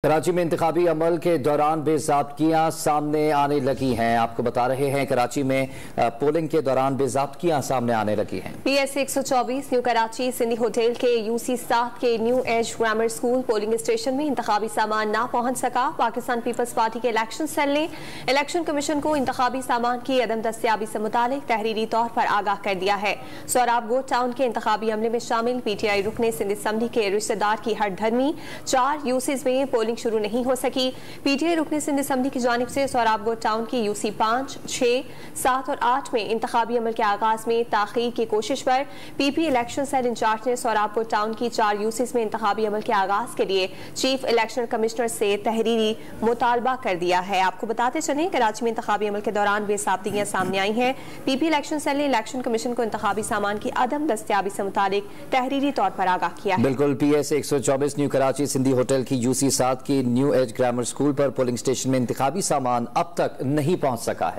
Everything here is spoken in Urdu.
کراچی میں انتخابی عمل کے دوران بے ضابطگیاں سامنے آنے لگی ہیں۔ آپ کو بتا رہے ہیں کراچی میں پولنگ کے دوران بے ضابطگیاں سامنے آنے لگی ہیں۔ PS 124 New Karachi Sindhi hotel کے UC 7 کے New Age Grammar School polling station میں انتخابی سامان نہ پہنچ سکا۔ پاکستان پیپلز پارٹی کے الیکشن سیل نے الیکشن کمیشن کو انتخابی سامان کی عدم دستیابی سے متعلق تحریری طور پر آگاہ کر دیا ہے۔ سوراب گوٹ ٹاؤن کے انتخابی عملے میں شامل PTI رکن سندھ اسمبلی کے رشتہ دار کی ہٹ دھرمی 4 UCs میں پولنگ شروع نہیں ہو سکی۔ PTI رکن سندھ اسمبلی کی جانب سے سوراب گوٹ ٹاؤن کی UC 5, 6, 7 اور 8 میں انتخابی عمل کے آغاز میں تاخیر کی کوشش پر PP الیکشن سیل انچارج نے سوراب گوٹ ٹاؤن کی 4 UCs میں انتخابی عمل کے آغاز کے لیے چیف الیکشن کمشنر سے تحریری مطالبہ کر دیا ہے۔ آپ کو بتاتے چلیں کراچی میں انتخابی عمل کے دوران بے ضابطگیاں سامنے آئی ہیں۔ PP الیکشن سیل نے الیکشن کمیشن کو انتخابی سامان کی عدم دستیابی سے متعلق تحریری طور پر آگاہ کیا ہے۔ بالکل PS 124 New Karachi Sindhi hotel کی UC 7 کی نیو ایج گرامر اسکول پر پولنگ اسٹیشن میں انتخابی سامان اب تک نہیں پہنچ سکا ہے۔